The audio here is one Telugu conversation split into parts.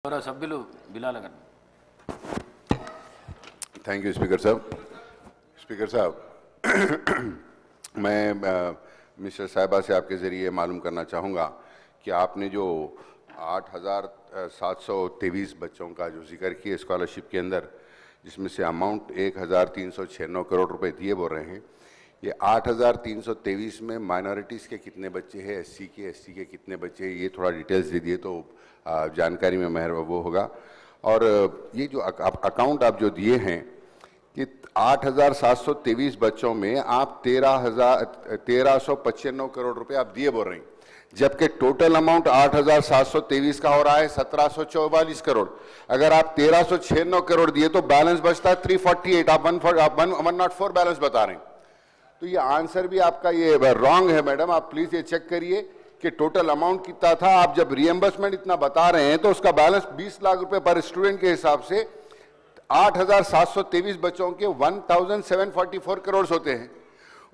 गौरव सभ्युలు बिलाल गाరు। थैंक यू स्पीकर साहब। स्पीकर साहब, मैं मिस्टर साहिबा से आपके ज़रिए मालूम करना चाहूँगा कि आपने जो 8,723 बच्चों का जो जिक्र किया स्कॉलरशिप के अंदर, जिसमें से अमाउंट 1,396 करोड़ रुपए दिए बोल रहे हैं, ये 8,323 में माइनॉरिटीज़ के कितने बच्चे हैं, एससी के कितने बच्चे हैं, ये थोड़ा डिटेल्स दे दिए तो जानकारी में मेहर वो होगा। और ये जो अकाउंट आप जो दिए हैं कि 8,723 बच्चों में आप 1395 करोड़ रुपए आप दिए बोल रहे हैं, जबकि टोटल अमाउंट 8,723 का हो रहा है 1744 करोड़। अगर आप 1396 करोड़ दिए तो बैलेंस बचता है 348, आप 104 बैलेंस बता रहे हैं। तो ये आंसर भी आपका ये रॉन्ग है मैडम, आप प्लीज ये चेक करिए कि टोटल अमाउंट कितना था। आप जब रिएम्बर्समेंट इतना बता रहे हैं तो उसका बैलेंस 20 लाख रुपए पर स्टूडेंट के हिसाब से 8,723 बच्चों के 1,744 करोड़ होते हैं।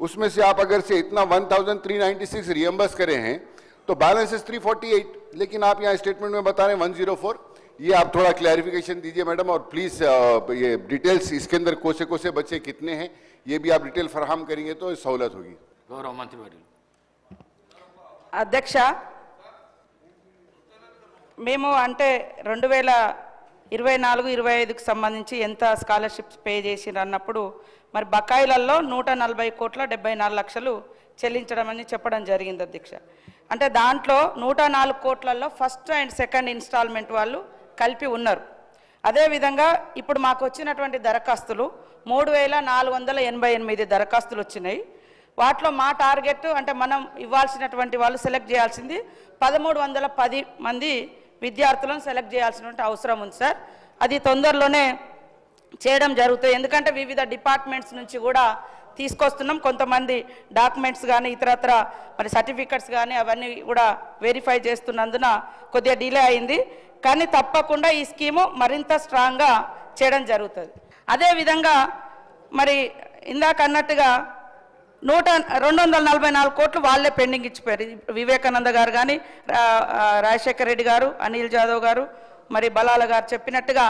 उसमें से आप अगर से इतना 1,396 रिएम्बर्स करे हैं तो बैलेंस इज 348, लेकिन आप यहाँ स्टेटमेंट में बता रहे हैं 104। ये आप थोड़ा क्लैरिफिकेशन दीजिए मैडम, और प्लीज ये डिटेल्स इसके अंदर कोसे बच्चे कितने हैं ये भी आप डिटेल फराहम करेंगे तो सहूलत होगी। गौरव मंत्री అధ్యక్ష, మేము అంటే 2024-25కి సంబంధించి ఎంత స్కాలర్షిప్స్ పే చేసిరు అన్నప్పుడు మరి బకాయిలలో 140 కోట్ల 74 లక్షలు చెల్లించడం అని చెప్పడం జరిగింది అధ్యక్ష। అంటే దాంట్లో 104 కోట్లలో ఫస్ట్ అండ్ సెకండ్ ఇన్స్టాల్మెంట్ వాళ్ళు కలిపి ఉన్నారు। అదేవిధంగా ఇప్పుడు మాకు వచ్చినటువంటి దరఖాస్తులు 3,488 దరఖాస్తులు వచ్చినాయి। వాటిలో మా టార్గెట్ అంటే మనం ఇవ్వాల్సినటువంటి వాళ్ళు సెలెక్ట్ చేయాల్సింది 1,310 మంది విద్యార్థులను సెలెక్ట్ చేయాల్సినటువంటి అవసరం ఉంది సార్। అది తొందరలోనే చేయడం జరుగుతుంది, ఎందుకంటే వివిధ డిపార్ట్మెంట్స్ నుంచి కూడా తీసుకొస్తున్నాం। కొంతమంది డాక్యుమెంట్స్ కానీ ఇతరత్ర మరి సర్టిఫికెట్స్ కానీ అవన్నీ కూడా వెరిఫై చేస్తున్నందున కొద్దిగా డిలే అయింది, కానీ తప్పకుండా ఈ స్కీము మరింత స్ట్రాంగ్గా చేయడం జరుగుతుంది। అదేవిధంగా మరి ఇందాక అన్నట్టుగా 244 కోట్లు వాళ్ళే పెండింగ్ ఇచ్చిపోయారు। వివేకానంద గారు కానీ, రాజశేఖర్ రెడ్డి గారు, అనిల్ జాదవ్ గారు, మరి బలాల గారు చెప్పినట్టుగా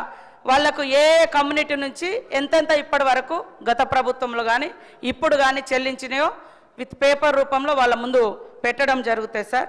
వాళ్లకు ఏ కమ్యూనిటీ నుంచి ఎంతెంత ఇప్పటి వరకు గత ప్రభుత్వంలో కానీ ఇప్పుడు కానీ చెల్లించినాయో విత్ పేపర్ రూపంలో వాళ్ళ ముందు పెట్టడం జరుగుతుంది సార్।